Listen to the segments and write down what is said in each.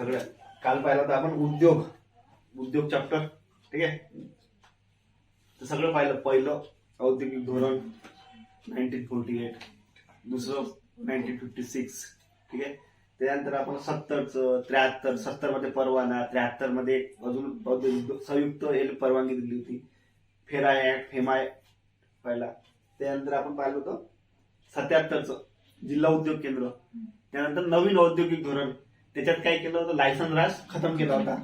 सगळं काल पाहिलं तर आपण उद्योग चॅप्टर, ठीक आहे. तर सगळं पाहिलं. पहिलं औद्योगिक धोरण 1948, दुसरं 1956, ठीक आहे. त्यानंतर आपण 70चं 73, 70 मध्ये परवाना, 73 मध्ये अजून औद्योगिक संयुक्त परवानगी दिली होती. फेरा ऍक्ट, फेमा पाहिला. त्यानंतर आपण पाहिलं होतं 77चं जिल्हा उद्योग केंद्र. त्यानंतर नवीन औद्योगिक धोरण, त्याच्यात काय केलं होतं, लायसन राज खतम केला होता.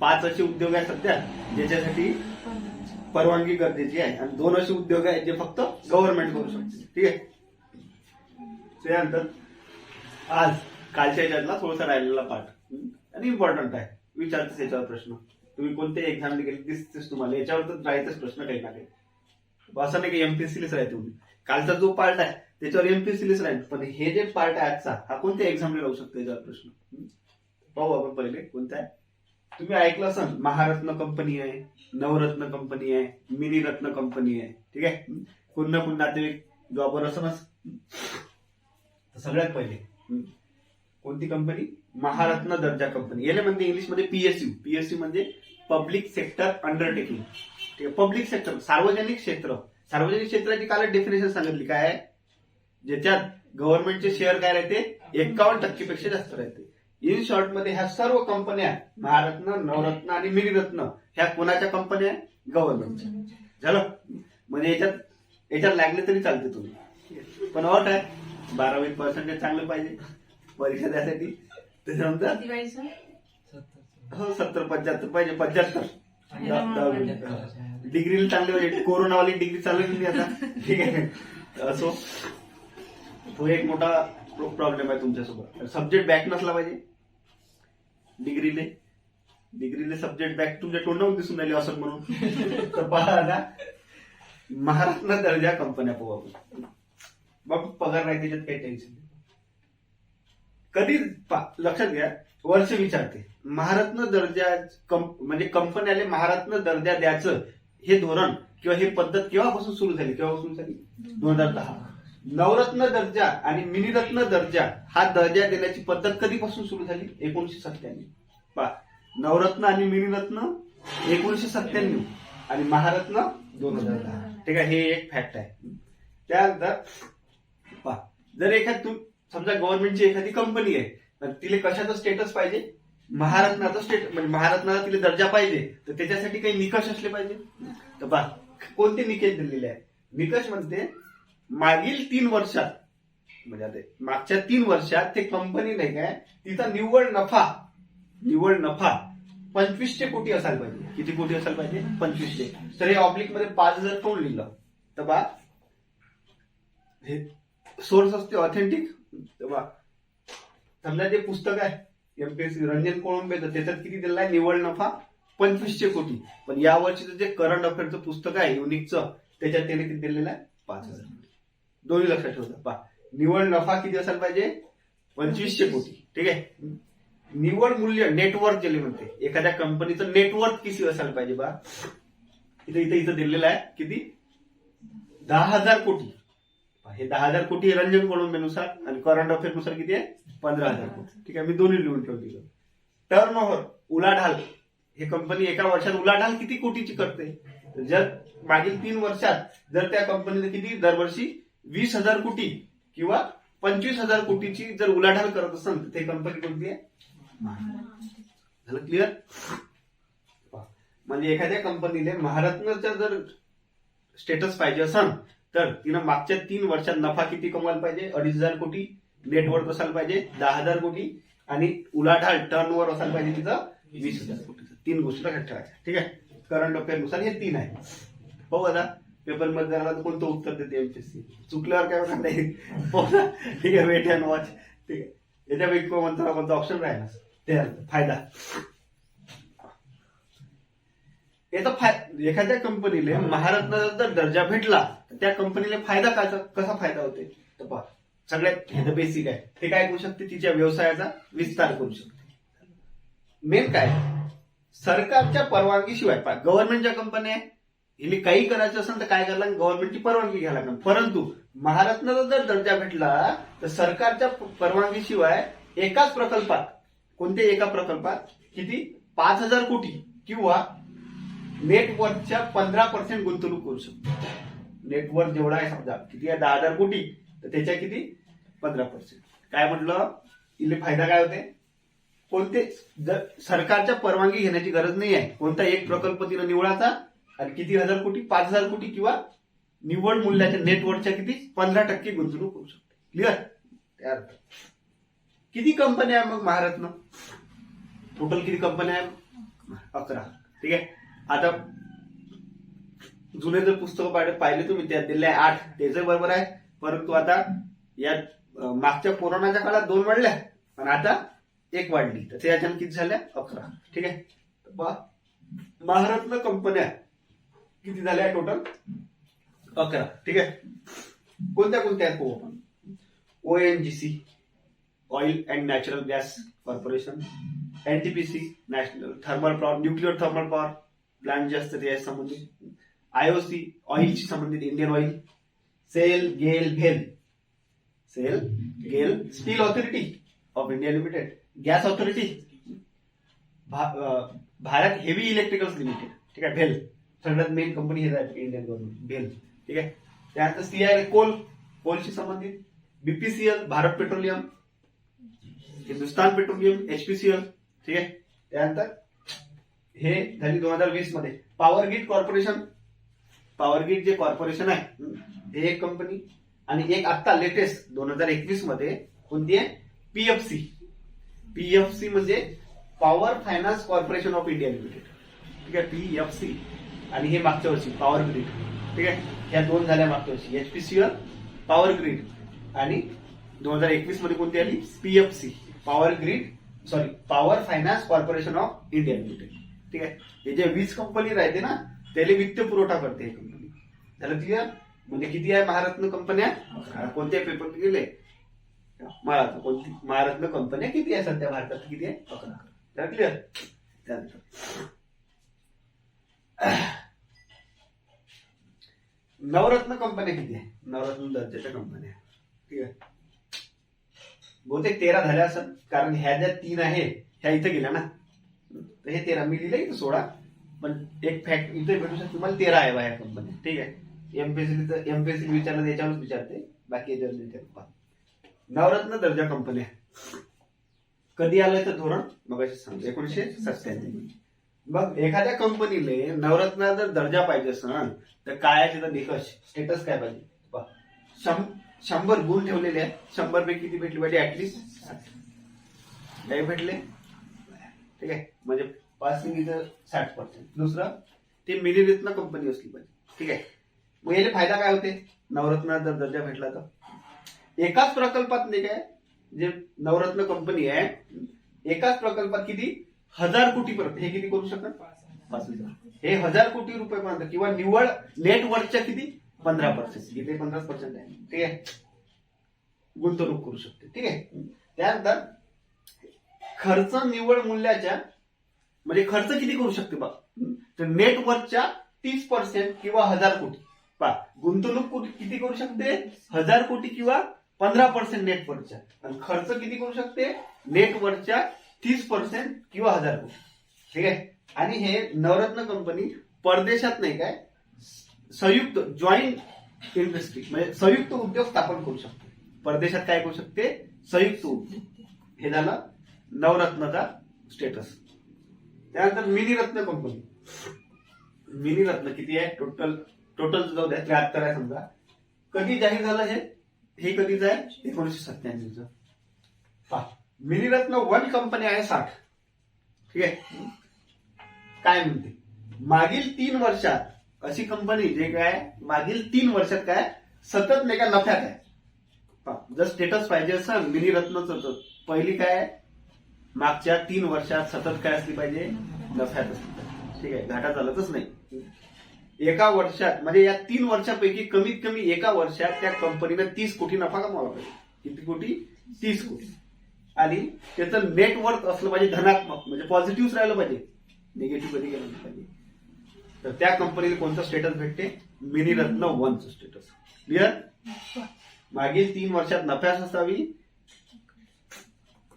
5 असे उद्योग आहे सध्या ज्याच्यासाठी परवानगी गरजेची आहे, आणि 2 असे उद्योग आहेत जे फक्त गव्हर्नमेंट करू शकते, ठीक आहे. त्यानंतर आज कालच्या याच्यातला थोडासा राहिलेला पाठ आणि इम्पॉर्टंट आहे, विचारतेच याच्यावर प्रश्न. तुम्ही कोणत्या एक्झामला गेले दिसतेच तुम्हाला, याच्यावर तर राहायचंच प्रश्न काही ना काही. असं नाही की एमपीएससीलाच राहते तुम्ही. कालचा जो पार्ट आहे त्याच्यावर एमपीएससीलाच राहील, पण हे जे पार्ट आहे आजचा, हा कोणत्या एक्झामला राहू शकतो याच्यावर प्रश्न. पाहू आपण पहिले कोणता आहे. तुम्ही ऐकलं असाल महारत्न कंपनी आहे, नवरत्न कंपनी आहे, मिनी रत्न कंपनी आहे, ठीक आहे. कोण नातेवाईक जॉबवर असं. सगळ्यात पहिले कोणती कंपनी, महारत्न दर्जा कंपनी. याला म्हणते इंग्लिशमध्ये पीएसयू म्हणजे पब्लिक सेक्टर अंडरटेकिंग, ठीक आहे. पब्लिक सेक्टर सार्वजनिक क्षेत्र. सार्वजनिक क्षेत्राची काल डेफिनेशन सांगितली काय आहे, ज्याच्यात गव्हर्नमेंटचे शेअर काय राहते 51% पेक्षा जास्त राहते. इन शॉर्ट मध्ये ह्या सर्व कंपन्या महारत्न, नवरत्न आणि मिनीरत्न ह्या कोणाच्या कंपन्या आहे, गव्हर्नमेंटच्या. झालं. म्हणजे याच्यात लागले तरी चालते तुम्ही, पण अट आहे 12% चांगलं पाहिजे परीक्षा द्यासाठी. त्याच्यानंतर 70-75 पाहिजे, 75 डिग्री चांगली पाहिजे. कोरोनावाली डिग्री चालू केली आता, ठीक आहे. असो, तो एक मोठा प्रॉब्लेम आहे तुमच्यासोबत. सब्जेक्ट बॅक नसला पाहिजे डिग्रीले सब्जेक्ट बॅक तुमच्या तोंडावरून दिसून राहिले असं म्हणून. तर पहा ना, महारत्न दर्जा कंपन्या पाहू आपण. मग पगार नाही त्याच्यात काही टेन्शन नाही. कधी लक्षात घ्या, वर्ष विचारते. महारत्न दर्जा म्हणजे कंपन्याला महारत्न दर्जा द्यायचं हे धोरण किंवा हे पद्धत केव्हापासून सुरू झाली, 2010. नवरत्न दर्जा आणि मिनीरत्न दर्जा हा दर्जा देण्याची पद्धत कधीपासून सुरू झाली, 1997. पहा, नवरत्न आणि मिनीरत्न 1997 आणि महारत्न 2010, ठीक आहे. हे एक फॅक्ट आहे. त्यानंतर पहा, जर समजा गव्हर्नमेंटची एखादी कंपनी आहे, तर तिला कशाचं स्टेटस पाहिजे, महारत्नाचं म्हणजे महारत्नाला तिला दर्जा पाहिजे, तर त्याच्यासाठी काही निकष असले पाहिजे. तर पहा, कोणते निकष दिलेले आहेत. निकष म्हणते मागील 3 वर्षात, म्हणजे आता मागच्या 3 वर्षात ते कंपनी नाही काय, तिचा निव्वळ नफा 2500 कोटी असायला पाहिजे. किती कोटी असायला पाहिजे, 2500. तर हे ऑब्लिक मध्ये 5000 कोण लिहिलं, तर बा हे सोर्स असते ऑथेंटिक. तर बा समजा जे पुस्तक आहे एमपीएससी रंजन कोळंबेचं, त्याच्यात किती दिलेला आहे, निव्वळ नफा 2500 कोटी. पण या वर्षीचं जे करंट अफेअरचं पुस्तक आहे युनिकचं, त्याच्यात त्याने किती दिलेलं आहे, 5000 कोटी. दोन्ही लक्षात ठेवता. पहा, निव्वळ नफा किती असायला पाहिजे, 2500 कोटी, ठीक आहे. निव्वळ मूल्य नेटवर्थ ज्याला म्हणते, एखाद्या कंपनीचं नेटवर्थ किती असायला पाहिजे, बा इथं दिलेलं आहे किती, 10,000 कोटी. हे 10,000 कोटी रंजन कोळंबेनुसार आणि करंट अफेअर नुसार किती आहे, 15,000 कोटी, ठीक आहे. मी दोन्ही लिहून ठेवली. टर्न ओव्हर उलाढाल, हे कंपनी एका वर्षात उलाढाल किती कोटीची करते. जर मागील 3 वर्षात जर त्या कंपनीने किती दरवर्षी 20,000 कोटी किंवा 25,000 कोटीची जर उलाढाल करत असेल, तर ते कंपनी कोणती आहे, झालं क्लिअर. म्हणजे एखाद्या कंपनीने महारत्नचा जर स्टेटस पाहिजे असेल, तर तिनं मागच्या 3 वर्षात नफा किती कमवायला पाहिजे, 2,500 कोटी. नेटवर्थ असायला पाहिजे 10,000 कोटी आणि उलाढाल टर्नओव्हर असायला पाहिजे तिथं 20,000 कोटी. 3 गोष्टी लक्षात ठेवायच्या, ठीक आहे. करंट अफेअर नुसार हे 3 आहे. हो आता पेपर मध्ये झाला तर कोणतं उत्तर देते एमपीएससी, चुकल्यावर काय होणार नाही. हो ना, ठीक आहे. वेट अँड वॉच, ठीक आहे. याच्यापैकी कोणता ऑप्शन राहिला, ते फायदा. याचा एखाद्या कंपनीला महारत्नाचा जर दर्जा भेटला, तर त्या कंपनीला फायदा कसा फायदा होते, तर पहा सगळ्यात बेसिक आहे. ते काय करू शकते, तिच्या व्यवसायाचा विस्तार करू शकते. मेन काय, सरकारच्या परवानगीशिवाय, गव्हर्नमेंटच्या कंपन्या हिने काही करायचं असेल तर काय करायला, गव्हर्नमेंटची परवानगी घ्यायला लागणार. परंतु महारत्नाचा जर दर्जा भेटला तर सरकारच्या परवानगीशिवाय एकाच प्रकल्पात कोणत्या एका प्रकल्पात किती 5,000 कोटी किंवा नेटवर्कच्या 15% गुंतवणूक करू शकतो. नेटवर्क जेवढा आहे समजा किती आहे 10,000 कोटी, तर त्याच्या किती 15%. काय म्हटलं इले फायदा काय होते, कोणते सरकारच्या परवानगी घेण्याची गरज नाही आहे. कोणता एक प्रकल्प तिनं निवडाचा आणि किती हजार कोटी 5,000 कोटी किंवा निव्वळ मूल्याच्या नेटवर्कच्या किती 15% गुंतवणूक करू शकते. क्लिअर. त्या किती कंपन्या आहे मग महारत्न, टोटल किती कंपन्या आहे 11. ठीक आहे. आता जुने जर पुस्तकं पाहिले तुम्ही त्यात दिले 8, त्याचं बरोबर आहे. परंतु आता या मागच्या कोरोनाच्या काळात 2 वाढल्या आणि आता 1 वाढली, तर त्याच्यानं किती झाल्या 11. ठीक आहे. महारत्न कंपन्या किती झाल्या टोटल 11. ठीक आहे. कोणत्या कोणत्या आहेत आपण, ONGC oil and natural gas corporation, NTPC national thermal power nuclear thermal power plant जे असतं ते संबंधित, IOC ऑइलशी संबंधित इंडियन ऑइल, सेल गेल steel authority of India limited, gas authority, Bharat heavy electricals limited. ठीक आहे. भेल सगळ्यात मेन कंपनी हे इंडियन गव्हर्नमेंट भेल. ठीक आहे. त्यानंतर CIL कोलशी संबंधित, BPCL Bharat petroleum, Hindustan petroleum HPCL. ठीक आहे. त्यानंतर हे झाली 2020 मध्ये पॉवर ग्रिड जे कॉर्पोरेशन आहे हे एक कंपनी, आणि एक आता लेटेस्ट 2021 मध्ये कोणती आहे PFC म्हणजे power finance corporation of India limited. ठीक आहे. PFC. आणि हे मागच्या वर्षी पॉवर ग्रिड. ठीक आहे. ह्या 2 झाल्या मागच्या वर्षी, HPCL पॉवर ग्रिड, आणि 2021 मध्ये कोणती आली PFC power finance corporation of India limited. ठीक आहे. हे जे 20 कंपनी राहते ना त्याला वित्त पुरवठा करते ही कंपनी. झालं क्लिअर. म्हणजे किती आहे महारत्न कंपन्या, कोणत्या पेपर गेले महारत्न कंपन्या किती आहे सध्या भारतात, किती आहे 11. क्लिअर. त्यानंतर नवरत्न कंपन्या किती आहे, नवरत्न दर्जाच्या कंपन्या. ठीक आहे. बहुतेक 13 झाल्या असत, कारण ह्या ज्या 3 आहेत ह्या इथे गेल्या ना, तर हे 13 मी लिहिलं इथं 16, पण एक फॅक्ट इथे भेटू शकते तुम्हाला 13 आहे ह्या कंपन्या. ठीक आहे. एमपीएससी विचारलं याच्यावरच विचारते, बाकी याच्यावर विचारतो. नवरत्न दर्जा कंपन्या कधी आलं तर धोरण मग सांगतो 1997. मग एखाद्या कंपनीले नवरत्न जर दर्जा पाहिजे असेल तर काय तिथं निकष स्टेटस काय पाहिजे, 100 गुण ठेवलेले आहेत. 100 पैकी किती भेटले पाहिजे, ऍटलिस्ट 60 काय भेटले. ठीक आहे. म्हणजे पासिंग 60%. दुसरं ते मिनिरत्न कंपनी असली पाहिजे. ठीक आहे. मग याला फायदा काय होते, नवरत्न जर दर्जा भेटला तर एकाच प्रकल्पात नाही काय, जे नवरत्न कंपनी आहे एकाच प्रकल्पात किती 1000 कोटीपर्यंत हे किती करू शकतात 5,000, हे 1000 कोटी रुपयेपर्यंत किंवा निव्वळ नेटवर्कच्या किती 15%, इथे 15% आहे. ठीक आहे. गुंतवणूक करू शकते. ठीक आहे. त्यानंतर खर्च निव्वळ मूल्याच्या म्हणजे खर्च किती करू शकते बघ, तर नेटवर्कच्या 30% किंवा 1000 कोटी. गुंतवणूक किती करू शकते 1000 कोटी किंवा 15% नेटवर्कच्या, आणि खर्च किती करू शकते नेटवर्कच्या 30% किंवा 1000 कोटी. ठीक आहे. आणि हे नवरत्न कंपनी परदेशात नाही काय संयुक्त जॉईंट इंडस्ट्री म्हणजे संयुक्त उद्योग स्थापन करू शकते. परदेशात काय करू शकते संयुक्त उद्योग. हे झालं नवरत्नचा स्टेटस. त्यानंतर मिनीरत्न कंपनी. मिनीरत्न किती आहे टोटल जाऊ द्या 73 आहे समजा. कधी जाहीर झालं हे कधीच आहे 1997. मिनीरत्न 1 कंपनी आहे 60. ठीक आहे. काय म्हणते मागील 3 वर्षात अशी कंपनी जे काय मागील 3 वर्षात काय सतत नाही का नफ्यात आहे. जर स्टेटस पाहिजे असं मिनीरत्नच पहिली काय मागच्या 3 वर्षात सतत काय असली पाहिजे नफ्यात असली पाहिजे. ठीक आहे. घाटा चालतच नाही. एका वर्षात म्हणजे या 3 वर्षापैकी कमीत कमी एका वर्षात त्या कंपनीने 30 कोटी नफा कमावला पाहिजे. किती कोटी 30 कोटी. आणि त्याचं नेटवर्क असलं पाहिजे धनात्मक म्हणजे पॉझिटिव्ह राहिलं पाहिजे, निगेटिव्ह कधी गेलं पाहिजे. तर त्या कंपनीला कोणतं स्टेटस भेटते मिनीरत्न 1चं स्टेटस. क्लिअर. मागील 3 वर्षात नफ्यात असावी,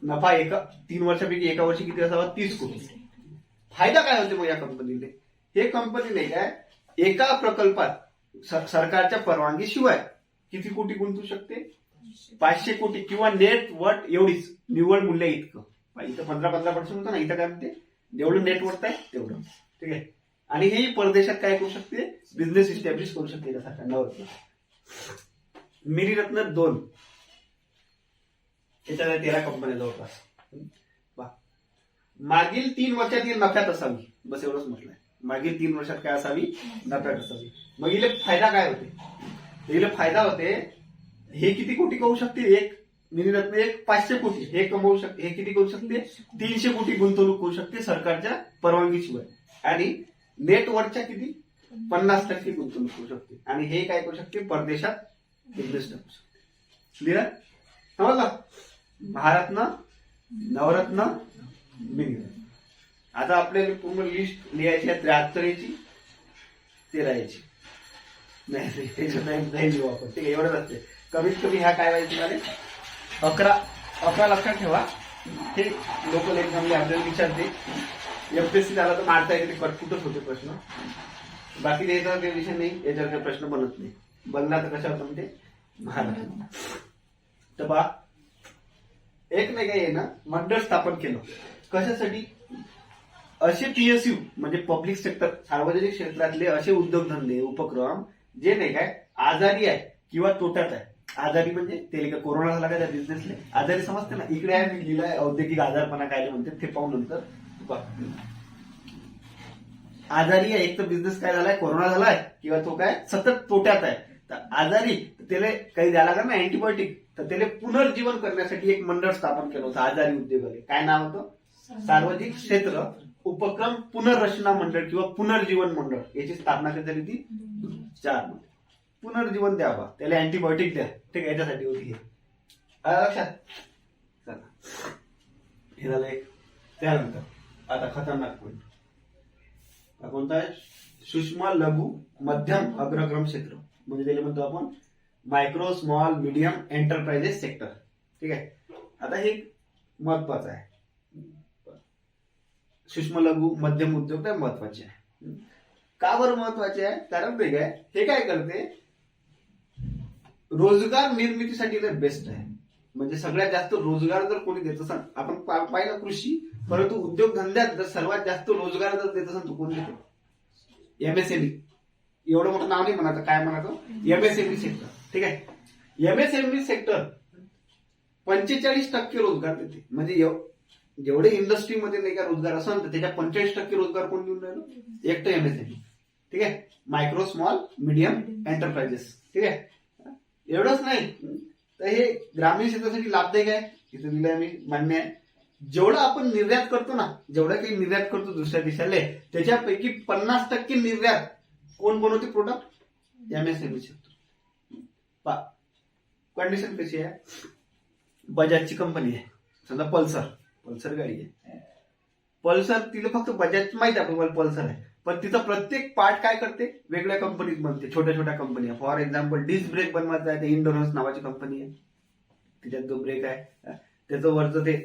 नफा 3 वर्षापैकी एका वर्षी किती असावा? 30 कोटी. फायदा काय होते मग या कंपनीने? हे कंपनीने काय एका प्रकल्पात सरकारच्या परवानगीशिवाय किती कोटी गुंतवू शकते? 500 कोटी किंवा नेट वर्थ एवढीच, निव्वळ मूल्य इतकं. इथं 15% होतं ना, इथं काय म्हणते जेवढं नेट वर्थ आहे तेवढं. ठीक आहे. आणि हे परदेशात काय करू शकते? बिझनेस इस्टॅब्लिश करू शकते त्यासाठी. नवरत्न मिनीरत्न 2 याच्यात 13 कंपन्या जवळपास. मागील 3 वर्षात ही नफ्यात असावी, बस एवढंच म्हटलंय. मागील 3 वर्षात काय असावी? नफ्यात असावी. मग इले फायदा काय होते? इले फायदा होते, हे किती कोटी कमवू शकते? एक मिनीरत्न 500 कोटी हे कमवू शकते. हे किती करू शकते? 300 कोटी गुंतवणूक करू शकते सरकारच्या परवानगीशिवाय. आणि नेटवरच्या किती? 50% गुंतवणूक करू शकते. आणि हे काय करू शकते? परदेशात बिझनेस टाकू शकते. क्लिअर? समजलं? महारत्न, नवरत्न, मिनीरत्न. आता आपल्याला पूर्ण लिस्ट लिहायची आहे 73ची, 13ची. नाही लिहू आपण. ठीक आहे, एवढंच असते. कमीत कमी ह्या काय व्हायचे मला 11 लक्षात ठेवा. हे लोकल एक्झामले आपल्याला विचारते. एमपीएससी झाला तर मारता येते, कटकुटच होते प्रश्न. बाकी द्यायचा काही विषय नाही, याच्यावर काही प्रश्न बनत नाही. बनला तर कशावर म्हणते? महाराष्ट्र. तर बा एक नाही काय ना मंडळ स्थापन केलं. कशासाठी? असे पीएसयू म्हणजे पब्लिक सेक्टर, सार्वजनिक क्षेत्रातले असे उद्योगधंदे, उपक्रम जे नाही काय आजारी आहे किंवा तोट्यात आहे. आजारी म्हणजे ते का कोरोना झाला का त्या बिझनेसले आजारी समजते ना. इकडे आहे मी लिहिलंय औद्योगिक आजारपणा काय म्हणते ते पाहून नंतर. आजारी आहे, एक तर बिझनेस काय झालाय? कोरोना झालाय किंवा तो काय सतत तोट्यात आहे. तर आजारी त्याला काही द्यायला लागला ना अँटीबायोटिक, तर त्याला पुनर्जीवन करण्यासाठी एक मंडळ स्थापन केलं होतं आजारी उद्योगाने. काय नाव होतं? सार्वजनिक क्षेत्र उपक्रम पुनर्रचना मंडळ किंवा पुनर्जीवन मंडळ. याची स्थापना कधी झाली ती? 4 मध्ये. पुनर्जीवन द्यावा, त्याला अँटीबायोटिक द्या. ठीक आहे, याच्यासाठी होती हे. लक्षात? चला, हे झालं एक. त्यानंतर आता खतरनाक पॉईंट कोणता आहे? सूक्ष्म, लघु, मध्यम, अग्रक्रम क्षेत्र. म्हणजे त्याला म्हणतो आपण micro, small, medium enterprises sector. ठीक आहे. आता हे महत्वाचं आहे. सूक्ष्म, लघु, मध्यम उद्योग काय महत्वाचे आहे. का बरं महत्वाचे आहे? कारण ते काय हे काय करते? रोजगार निर्मितीसाठी तर बेस्ट आहे. म्हणजे सगळ्यात जास्त रोजगार जर कोणी देत असेल, आपण पाहिलं कृषी, परंतु उद्योगधंद्यात जर सर्वात जास्त रोजगार जर देत असेल तर कोण देतो? एमएसएमई. एवढं मोठं नाव नाही म्हणायचं, काय म्हणायचं? MSME sector. ठीक आहे. एमएसएमई सेक्टर 45% रोजगार देते. म्हणजे जेवढे इंडस्ट्रीमध्ये नाही का रोजगार असेल तर त्याच्या 45% रोजगार कोण देऊन राहिलं? एकटं एमएसएमई. ठीक आहे. Micro, small, medium enterprises. ठीक आहे. एवढंच नाही तर हे ग्रामीण क्षेत्रासाठी लाभदायक आहे. इथं दिलंय मी, मान्य आहे. जेवढं आपण निर्यात करतो ना, जेवढं काही निर्यात करतो दुसऱ्या देशाला, त्याच्यापैकी 50% निर्यात कोण बनवते प्रोडक्ट? MSME sector. कंडिशन कशी आहे? बजाजची कंपनी आहे समजा, पल्सर गाडी आहे. पल्सर तिला फक्त बजाज माहिती आहे आपल्याला पल्सर आहे, पण तिचा प्रत्येक पार्ट काय करते? वेगळ्या कंपनीत बनते, छोट्या छोट्या company. For example disc brake बनवायचा आहे, ते इंडोरन्स नावाची कंपनी आहे. तिच्यात जो ब्रेक आहे त्याचं वरचं ते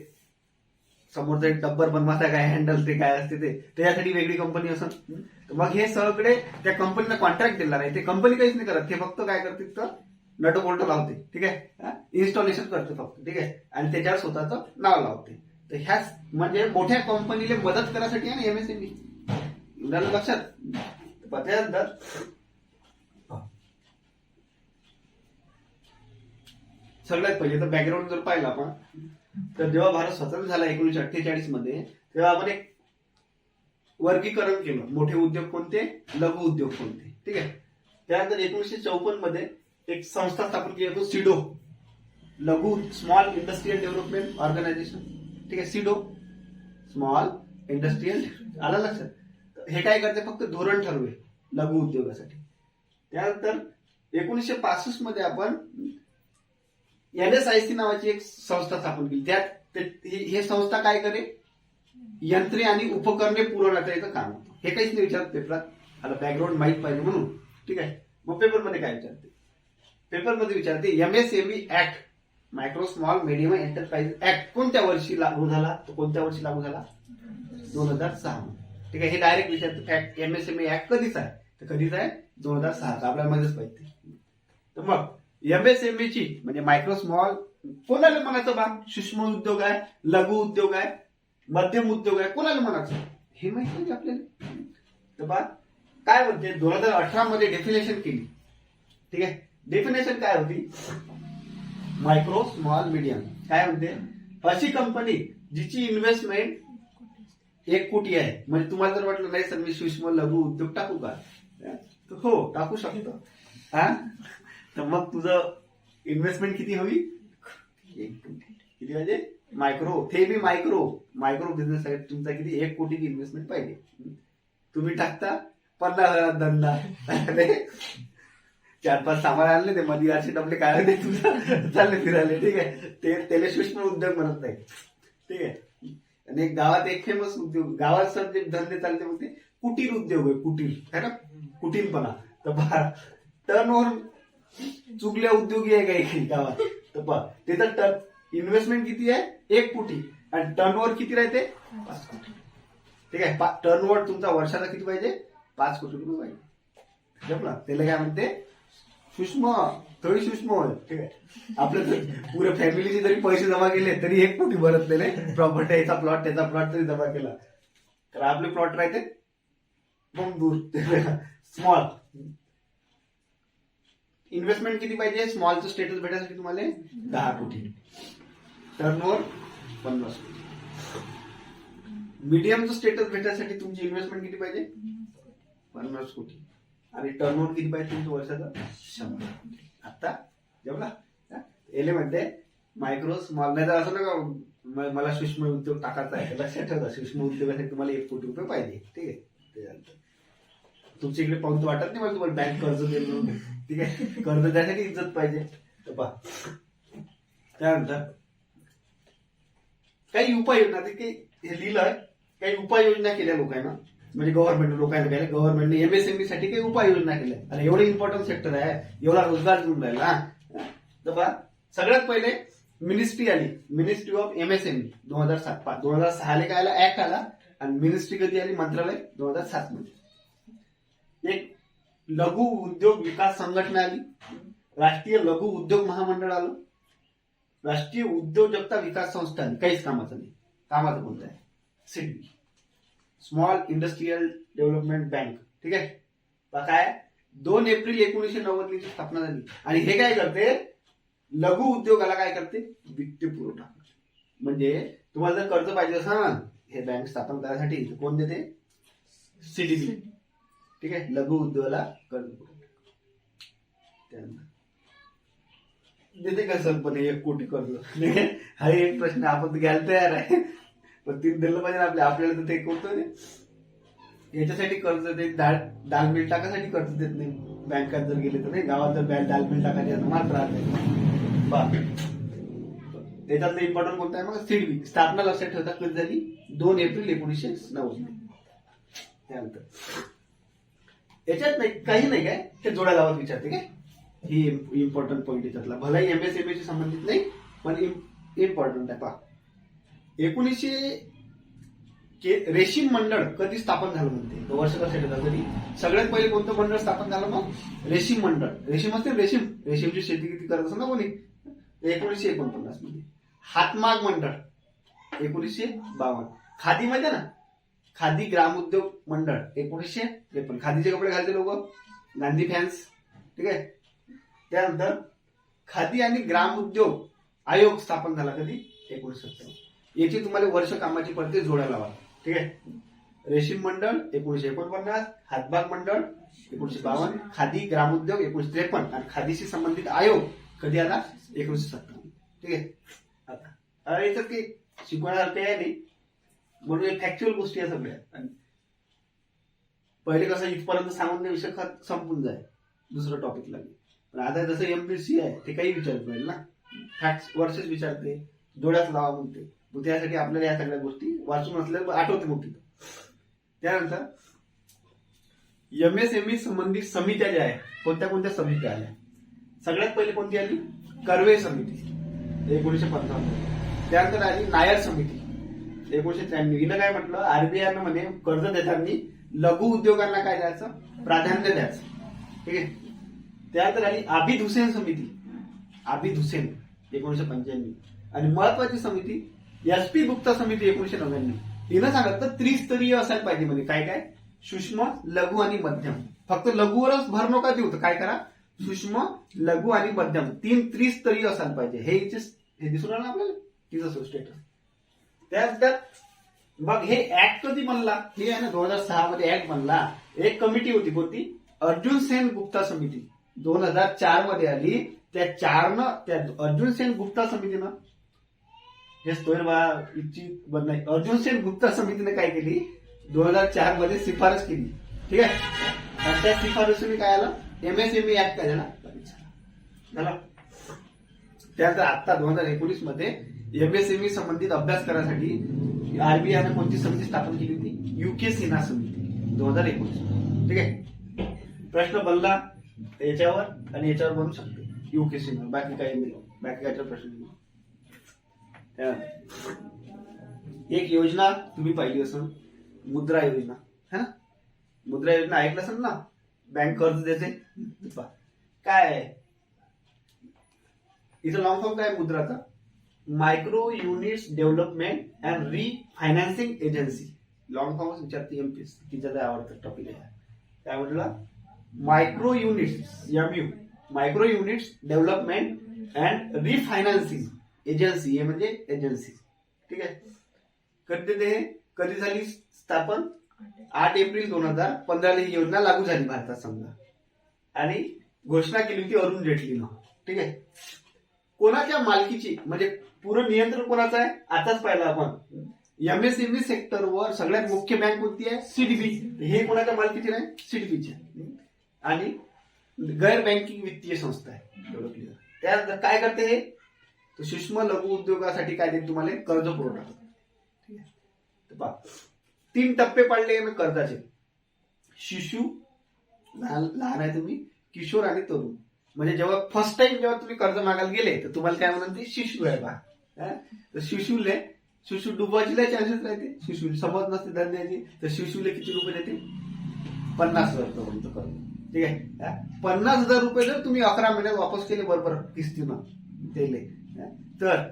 समोरचं एक डब्बर बनवायचा काय हँडल ते काय असते ते, त्याच्यासाठी वेगळी कंपनी असं. मग हे सगळे त्या कंपनीला कॉन्ट्रॅक्ट दिला नाही. ते कंपनी काहीच नाही करत, ते फक्त काय करते तर नट बोल्ट लावते. ठीक आहे. इन्स्टॉलेशन करते फक्त. ठीक आहे. आणि त्याच्यावर स्वतःचं नाव लावते. तर ह्या म्हणजे मोठ्या कंपनीला मदत करायसाठी आहे ना एमएसएमई. लक्षात? त्यानंतर सगळ्यात पहिले तर बॅकग्राऊंड जर पाहिलं आपण, तर जेव्हा भारत स्वतंत्र झाला 1948 मध्ये, तेव्हा आपण एक वर्गीकरण केलं. मोठे उद्योग कोणते, लघु उद्योग कोणते. ठीक आहे. त्यानंतर 1954 मध्ये एक संस्था स्थापन केली होती, सिडो, लघु स्मॉल इंडस्ट्रियल डेव्हलपमेंट ऑर्गनायझेशन. ठीक आहे. SIDO, small industrial. आलं लक्षात? हे काय करते? फक्त धोरण ठरवेल लघु उद्योगासाठी. त्यानंतर 1965 मध्ये आपण NSIC नावाची एक संस्था स्थापन केली. त्यात हे संस्था काय करे? यंत्रे आणि उपकरणे पुरवण्याचं काम होतं. हे काहीच नाही विचारत पेपरात. आता बॅकग्राऊंड माहित पाहिजे म्हणून. ठीक आहे. मग पेपरमध्ये काय विचारते? पेपरमध्ये विचारते MSME act micro small medium enterprise act कोणत्या वर्षी लागू झाला? तो कोणत्या वर्षी लागू झाला? 2006. ठीक आहे, हे डायरेक्ट विचारतो फॅक्ट. एमएसएमई ऍक्ट कधीच आहे? तर कधीच आहे? 2006. आपल्याला मध्येच पाहिजे. तर मग एमएसएमई ची म्हणजे मायक्रो स्मॉल कोणाला म्हणायचं बा? सूक्ष्म उद्योग आहे, लघु उद्योग आहे, मध्यम उद्योग आहे, कोणाला म्हणायचं हे माहिती नाही आपल्याला. तर बा काय म्हणते 2018 मध्ये डेफिनेशन केली. ठीक आहे, डेफिनेशन काय होती? मायक्रो स्मॉल मीडियम काय म्हणते? अशी कंपनी जिची इन्व्हेस्टमेंट 1 कोटी आहे. म्हणजे तुम्हाला जर वाटलं नाही सर मी सूक्ष्म लघु उद्योग टाकू का? तर हो टाकू शकतो. हा, तर मग तुझं इन्व्हेस्टमेंट किती हवी? 1 कोटी. किती पाहिजे? मायक्रो, ते बी मायक्रो बिझनेस साठी तुमचा किती? 1 कोटीची इन्व्हेस्टमेंट पाहिजे. तुम्ही टाकता 50,000 धंदा, 4-5 सामान आणले ते मध्ये असे डबले काय होते तुझं चालले फिरायले. ठीक आहे, ते त्याला सूक्ष्म उद्योग म्हणत नाही. ठीक आहे, आणि गावात एक फेमस उद्योग, गावात सर जे धंदे चालते मग ते कुटीर उद्योग आहे. कुटीर है ना, कुटीरपणा. तर टर्नओव्हर चुकल्या उद्योगी आहे काही गावात. तर पहा त्याचं इन्व्हेस्टमेंट किती आहे? 1 कोटी आणि टर्नओव्हर किती राहते? 5 कोटी. ठीक आहे, टर्नओव्हर तुमचा वर्षाचा किती पाहिजे? 5 कोटी रुपये पाहिजे. जमला? त्याला काय म्हणते? सूक्ष्म, थोडी सूक्ष्म होईल. ठीक आहे, आपल्या पुऱ्या फॅमिलीचे जरी पैसे जमा केले तरी 1 कोटी भरत नाही. प्रॉपर्टी याचा प्लॉट त्याचा प्लॉट तरी जमा केला तर आपले प्लॉट राहते मग दूर. स्मॉल इन्व्हेस्टमेंट किती पाहिजे? स्मॉलचं स्टेटस भेटायसाठी तुम्हाला 10 कोटी. टर्नओव्हर 50 कोटी. मीडियमचं स्टेटस भेटायसाठी तुमची इन्व्हेस्टमेंट किती पाहिजे? 50 कोटी. आणि टर्नओव्हर किती पाहिजे तुमचं वर्षाचं? 100 कोटी. आता जेवढा एले म्हणते मायक्रो स्मॉल, नाही तर असं नका मला सूक्ष्म उद्योग टाकायचा आहे. लक्षात ठेवा, सूक्ष्म उद्योगासाठी तुम्हाला 1 कोटी रुपये पाहिजे. ठीक आहे, तुमच्या इकडे पाहून वाटत नाही मला तुम्हाला बँक कर्ज देणं. ठीक आहे, कर्ज द्यासाठी इज्जत पाहिजे. तर पहा त्यानंतर काही उपाययोजना, हे लिहिलंय, काही उपाययोजना केल्या लोकांना, म्हणजे गव्हर्नमेंट लोकांना केल्या. गव्हर्नमेंटने एमएसएमई साठी काही उपाययोजना केल्या. आणि एवढं इम्पॉर्टंट सेक्टर आहे, एवढा रोजगार देऊन राहिला. तर पहा सगळ्यात पहिले मिनिस्ट्री आली, मिनिस्ट्री ऑफ एमएसएमई 2007. 2006 काय आला? ऍक्ट आला. आणि मिनिस्ट्री कधी आली? मंत्रालय 2007 मध्ये. एक लघु उद्योग विकास संघटना आली, राष्ट्रीय लघु उद्योग महामंडळ आलं, राष्ट्रीय उद्योजकता विकास संस्था आली. काहीच कामाचं नाही. कामाचं कोणतं आहे? SIDBI, small industrial development bank. ठीक आहे, काय 2 एप्रिल 1990 ची स्थापना झाली. आणि हे काय करते? लघु उद्योगाला काय करते? वित्त पुरवठा. म्हणजे तुम्हाला जर कर्ज पाहिजे असं ना हे बँक स्थापन करण्यासाठी कोण देते? सीडीबी. ठीक आहे, लघु उद्योगाला कर्ज पुरवठा देते का सर? पण 1 कोटी कर्ज हा एक प्रश्न. आपण घ्यायला तयार आहे पण तीन दिलं पाहिजे आपल्याला तर ते कोणतं याच्यासाठी कर्ज देत, दाल मिल टाकासाठी कर्ज देत नाही. बँकात जर गेले तर नाही, गावात जर दाल मिल टाकायची मात्र राहते. त्याच्यातलं इम्पॉर्टंट कोणतं आहे? मग सीडबी स्थापना लक्षात ठेवता कधी झाली? 2 एप्रिल 1990. त्यानंतर याच्यात नाही काही नाही काय ते जोड्या लावत विचारते काय, ही इम्पॉर्टंट पॉईंट याच्यातला. भलाही एमएसएमई शी संबंधित नाही पण इम्पॉर्टंट आहे. पहा 1900 रेशीम मंडळ कधी स्थापन झालं म्हणते? तो वर्ष कसं ठेवतात तरी सगळ्यात पहिले कोणतं मंडळ स्थापन झालं? मग रेशीम मंडळ. रेशीम असते रेशीमची शेती किती करत असं ना कोणी? 1949 मध्ये. हातमाग मंडळ 1952. खादी माहिती ना, खादी ग्रामोद्योग मंडळ 1953. खादीचे कपडे घालते लोक, गांधी फॅन्स. ठीक आहे, त्यानंतर खादी आणि ग्रामोद्योग आयोग स्थापन झाला कधी? 1957. याची तुम्हाला वर्ष कामाची पडते जोड्या लावा. ठीक आहे, रेशीम मंडळ 1949, हातमाग मंडळ 1952, खादी ग्रामोद्योग 1953 आणि खादीशी संबंधित आयोग कधी आला? 1957. ठीक आहे, आता याच्यात काही शिकवण्यासारखं आहे नाही म्हणून फॅक्च्युअल गोष्टी आहे सगळ्या. पहिले कसं इथपर्यंत सांगून विषय संपून जाय, दुसरं टॉपिक लागेल. पण आता जसं एमपीसी आहे ते काही विचारत पाहिजे ना, फॅक्ट वर्षच विचारते, डोळ्यात लावा म्हणते. मग त्यासाठी आपल्याला या सगळ्या गोष्टी वाचून असल्या आठवते मोठी. त्यानंतर एमएसएमई संबंधित समित्या ज्या आहेत, कोणत्या कोणत्या समित्या आल्या? सगळ्यात पहिले कोणती आली? कर्वे समिती. 1955. त्यानंतर आली नायर समिती 1993. हिनं काय म्हटलं, आरबीआयनं म्हणे कर्ज देताना लघु उद्योगांना काय द्यायचं, प्राधान्य द्यायचं. ठीक आहे. त्यानंतर आली आबिद हुसेन समिती, आबिद हुसेन 1995. आणि महत्वाची समिती SP गुप्ता समिती 1999. हिनं सांगितलं त्रिस्तरीय असायला पाहिजे म्हणजे काय काय, सूक्ष्म, लघु आणि मध्यम. फक्त लघुवरच भर नका देऊ, तर काय करा, सूक्ष्म, लघु आणि मध्यम 3 त्रिस्तरीय असायला पाहिजे. हे दिसून राहिलं आपल्याला तिचं स्टेटस. त्यानंतर मग हे ऍक्ट कधी बनला, हे आहे ना 2006 मध्ये ऍक्ट बनला. एक कमिटी होती कोणती, अर्जुन सेन गुप्ता समिती 2004 मध्ये आली. त्या अर्जुन सेन गुप्ता समितीनं हे अर्जुन सेन गुप्ता समितीने काय केली, 2004 मध्ये शिफारस केली. ठीक आहे. आणि त्या शिफारसीने काय आलं, MSME ऍक्ट काय झाला. त्यानंतर आता 2019 मध्ये MSME संबंधित अभ्यास करण्यासाठी आरबीआयने कोणती समिती स्थापन केली होती, UK सिन्हा समिती 2019. ठीक आहे. प्रश्न बनला याच्यावर आणि याच्यावर बनू शकतो UK सिन्हा, बाकी काही नाही, बाकी कायचा प्रश्न नाही. एक योजना तुम्ही पाहिली असेल, मुद्रा योजना, है ना. मुद्रा योजना ऐकलं असेल ना, बँक कर्ज देते. काय आहे इथं लॉंग फॉर्म काय मुद्राचा, micro units development and refinancing agency. Long form विचारते MPSC, तिच्या आवडतं टॉपिक आहे. काय म्हटलं, micro units, MU, micro units development and refinancing agency. हे म्हणजे एजन्सी. ठीक आहे. कधी झाली स्थापन, 8 एप्रिल 2015 ही योजना लागू झाली भारतात समजा. आणि घोषणा केली होती अरुण जेटलीनं. ठीक आहे. कोणाच्या मालकीची म्हणजे पूर्ण नियंत्रण कोणाचं आहे, आताच पाहिलं आपण. MSME सेक्टरवर सगळ्यात मुख्य बँक कोणती आहे, CDB. हे कोणाच्या मालकीची नाही, CDBची. आणि गैर बँकिंग वित्तीय संस्था आहे. एवढं क्लिअर. त्यानंतर काय करते हे, तर सूक्ष्म लघु उद्योगासाठी काय देते तुम्हाला, कर्ज पुरवठा. ठीक आहे. तर पहा 3 टप्पे पाडले कर्जाचे. शिशु, लहान आहे तुम्ही, किशोर आणि तरुण. म्हणजे जेव्हा फर्स्ट टाइम जेव्हा तुम्ही कर्ज मागायला गेले तर तुम्हाला काय म्हणतात, ते शिशु आहे बा. तर शिशु डुबायची चान्सेस राहते. शिशु समज नसते धंद्याची, तर शिशुले किती रुपये देते, 50,000 पर्यंत कर्ज. ठीक आहे. 50,000 रुपये जर तुम्ही 11 महिन्यात वापस केले बरोबर किस्तीनं त्याले, तर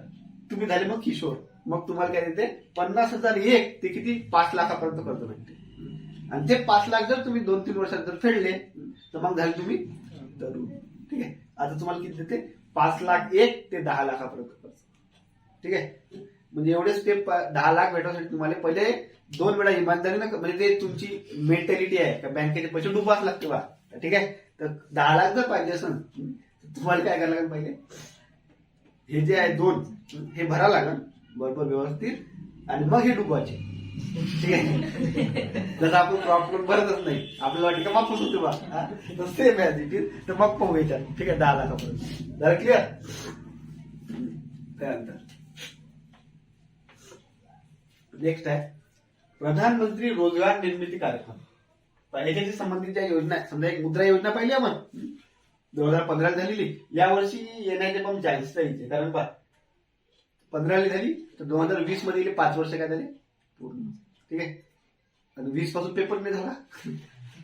तुम्ही झाले मग किशोर. मग तुम्हाला काय देते, 50,001 ते किती, 5 लाखापर्यंत कर्ज भेटते. आणि ते 5 लाख जर तुम्ही 2-3 वर्षात जर फेडले तर मग झाले तुम्ही तरुण. ठीक आहे. आता तुम्हाला किती देते, 5,01,000 ते 10 लाखापर्यंत कर्ज. ठीक आहे. म्हणजे एवढे स्टेप 10 लाख भेटण्यासाठी तुम्हाला पहिले 2 वेळा इमानदारीनं, म्हणजे ते तुमची मेंटॅलिटी आहे का बँकेचे पैसे डुबाच लागते बा. ठीक आहे. तर 10 लाख जर पाहिजे असेल तुम्हाला काय करायला लागेल, पहिले हे जे आहे 2 हे भरा लागेल बरोबर व्यवस्थित, आणि मग हे डुबवायचे. ठीक आहे. जसं आपण क्रॉप लोन भरतच नाही, आपल्याला वाटतं का माफच होते बा, तर सेम आहे. तर मग पाहू याच्यात. ठीक आहे. 10 लाखापर्यंत जरा क्लिअर. त्यानंतर नेक्स्ट आहे प्रधानमंत्री रोजगार निर्मिती कार्यक्रम. याच्याशी संबंधित ज्या योजना आहे, समजा एक मुद्रा योजना पाहिली आपण 2015 झालेली, यावर्षी येण्याचे पण चान्सेस राहायचे. कारण 15 झाली तर 2020 मध्ये 5 वर्ष काय झाले पूर्ण. ठीक आहे. आणि 20 पासून पेपर नाही झाला.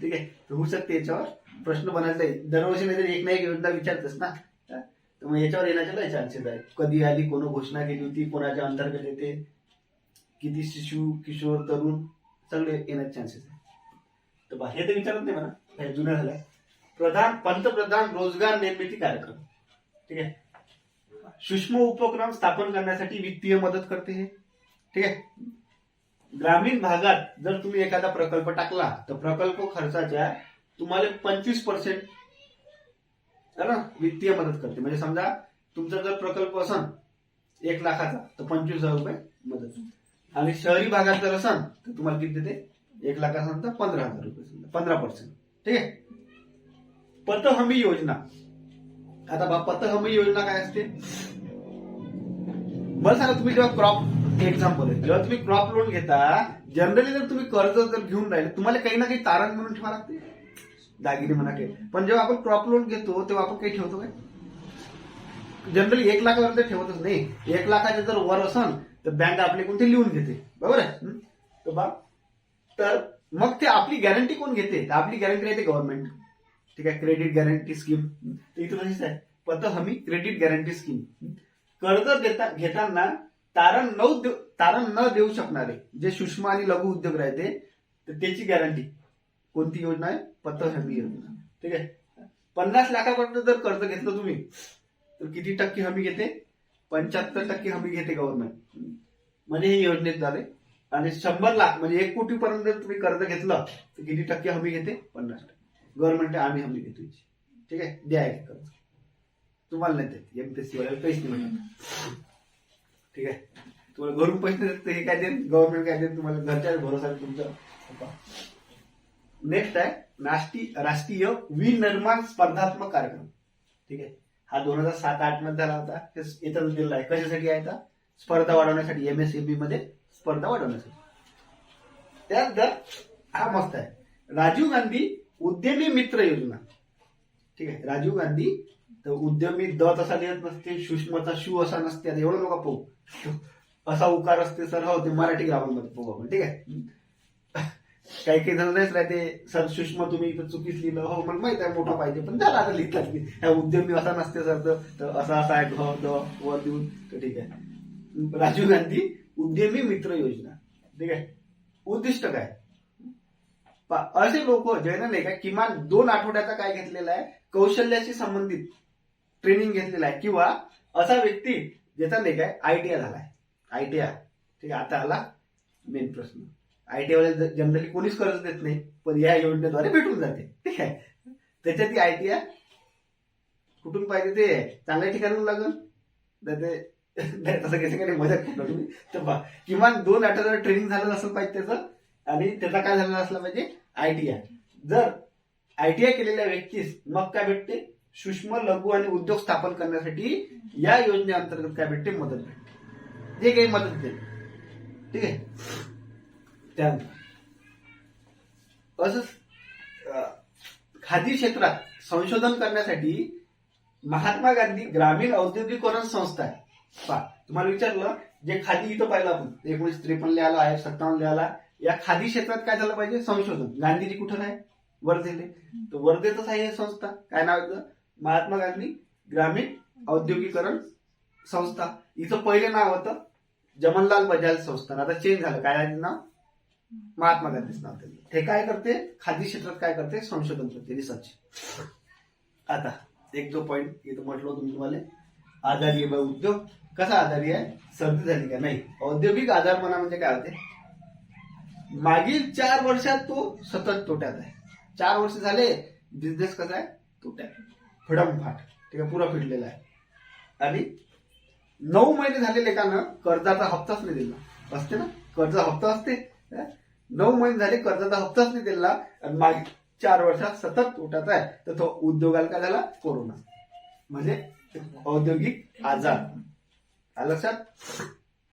ठीक आहे. तर होऊ शकते याच्यावर प्रश्न बनायचा आहे. दरवर्षी नाही एक ना एक योजना विचारतेस ना, तर मग याच्यावर येण्याचे चान्सेस आहेत. कधी आली, कोण घोषणा केली होती, कोणाच्या अंतर्गत येते, किती शिशु, किशोर, तरुण, सगळे येण्याचे चान्सेस आहे. तर हे तर विचारत नाही म्हणा, हे जुन्या झाल्या. पंतप्रधान रोजगार निर्मिती कार्यक्रम. ठीक आहे. सूक्ष्म उपक्रम स्थापन करण्यासाठी वित्तीय मदत करते हे. ठीक आहे. ग्रामीण भागात जर तुम्ही एखादा प्रकल्प टाकला तर प्रकल्प खर्चाच्या तुम्हाला 25% वित्तीय मदत करते. म्हणजे समजा तुमचा जर प्रकल्प असेल 1 लाखाचा तर 25,000 रुपये मदत. आणि शहरी भागात जर असेल तर तुम्हाला किती देते, 1 लाख असेल तर 15,000 रुपये, 15%. ठीक आहे. पत हमी योजना. आता पत हमी योजना काय असते मला सांगा. तुम्ही जेव्हा क्रॉप एक्झाम्पल आहे, जेव्हा तुम्ही क्रॉप लोन घेता, जनरली जर तुम्ही कर्ज जर घेऊन राहिले तुम्हाला काही ना काही तारण म्हणून ठेवा लागते, दागिने म्हणा काही. पण जेव्हा आपण क्रॉप लोन घेतो तेव्हा आपण काही ठेवतो काय, जनरली 1 लाखावर तर ठेवतच नाही. 1 लाखाचे जर वर असन तर बँक आपले कोणते लिहून घेते, बरोबर आहे. तर मग ते आपली गॅरंटी कोण घेते, तर आपली गॅरंटी राहते गव्हर्नमेंट. ठीक आहे, क्रेडिट गॅरंटी स्कीम. इथं तशीच आहे, पत हमी क्रेडिट गॅरंटी स्कीम. कर्ज घेताना तारण न देऊ शकणारे जे सूक्ष्म आणि लघु उद्योग राहते तर त्याची गॅरंटी कोणती योजना आहे, पत हमी योजना. ठीक आहे, 50 लाखापर्यंत जर कर्ज घेतलं तुम्ही तर किती टक्के हमी घेते, 75% हमी घेते गव्हर्नमेंट. म्हणजे ही योजनेत झाले. आणि 100 लाख म्हणजे 1 कोटी पर्यंत जर तुम्ही कर्ज घेतलं तर किती टक्के हमी घेते, 50%. गव्हर्नमेंट आम्ही हमी घेतो. ठीक आहे, द्या एक कर्ज, तुम्हाला नाही देत, एमपीएससी वाल्याला पैसे नाही मिळतात. ठीक आहे, तुम्हाला घरून पैसे देत हे काय देत, गव्हर्नमेंट काय देत तुम्हाला, घरच्या भरोसा तुमचा. नेक्स्ट आहे राष्ट्रीय विनिर्माण स्पर्धात्मक कार्यक्रम. ठीक आहे, हा 2007-8 मध्ये झाला होता. इथं दिलेला आहे, कशासाठी आहे आता, स्पर्धा वाढवण्यासाठी, एमएसएमई मध्ये स्पर्धा वाढवण्यासाठी. त्यानंतर हा मस्त आहे, राजीव गांधी उद्यमी मित्र योजना. ठीक आहे, राजीव गांधी तर उद्यमी द तसा लिहत नसते, सूक्ष्मचा शू असा नसते, एवढं नका पाहू, असा उकार असते सर. हो, ते मराठी ग्रामर मध्ये पाहू आपण. ठीक आहे, काही काही जण नाहीच राहते सर सूक्ष्म तुम्ही इथं चुकीच लिहिलं. हो, मला माहित आहे मोठं पाहिजे, पण त्याला आता लिहितात की ह्या उद्यमी असा नसते सर, तर असा असा आहे वर देऊन. तर ठीक आहे, राजीव गांधी उद्यमी मित्र योजना. ठीक आहे, उद्दिष्ट काय, असे लोक ज्यांना नाही का किमान 2 आठवड्याचा काय घेतलेला आहे, कौशल्याशी संबंधित ट्रेनिंग घेतलेला आहे, किंवा असा व्यक्ती ज्याचा नाही काय आयटीआय झालाय, आयटीआय. ठीक आहे, आता आला मेन प्रश्न. आयटीआय वाले जनरली कोणीच कर्ज देत नाही, पण या योजनेद्वारे भेटून जाते. ठीक आहे, त्याच्यात ती आयटीआय कुठून पाहिजे, ते चांगल्या ठिकाणून लागल तसं कसं काही मजा कुठलं तुम्ही. तर किमान 2 आठवड्याचं ट्रेनिंग झालं असलं पाहिजे त्याचं, आणि त्याचा काय झालेला असला पाहिजे, आयटीआय. जर आयटीआय केलेल्या व्यक्तीस मग काय भेटते, सूक्ष्म लघु आणि उद्योग स्थापन करण्यासाठी या योजनेअंतर्गत काय भेटते, मदत भेटते, जे काही मदत देते. ठीक आहे, त्यानंतर असंच खादी क्षेत्रात संशोधन करण्यासाठी महात्मा गांधी ग्रामीण औद्योगिकरण संस्था आहे. तुम्हाला विचारलं, जे खादी इथं पाहिलं आपण 1953 लिहायला आहे, 57 लिहायला, या खादी क्षेत्रात काय झालं पाहिजे, संशोधन. गांधीजी कुठं आहे, वर्धेले, तर वर्धेतच आहे ही संस्था. काय नाव येतं, महात्मा गांधी ग्रामीण औद्योगिकरण संस्था. इथं पहिले नाव होतं जमनलाल बजाज संस्थान, आता चेंज झालं, काय आहे नाव, महात्मा गांधीच नाव दिलं. हे काय करते, खादी क्षेत्रात काय करते, संशोधन करते, रिसर्च. आता एक जो पॉइंट इथं म्हटलं होतं तुम्हाला, आधारी आहे उद्योग. कसा आधारी आहे, सर्दी झाली का नाही. औद्योगिक आधारपणा म्हणजे काय होते, मागील 4 वर्षात तो सतत तोट्यात आहे. 4 वर्ष झाले बिझनेस कसा आहे, तोट्यात, फडमफाट. ठीक आहे, पुरा फिटलेला आहे. आणि 9 महिने झाले लेखानं कर्जाचा हप्ताच नाही दिला, असते ना, कर्ज हप्ता असते. 9 महिने झाले कर्जाचा हप्ताच नाही दिला, आणि मागील 4 वर्षात सतत तोट्यात आहे. तर तो उद्योगाला काय झाला, कोरोना. म्हणजे औद्योगिक आजार. लक्षात.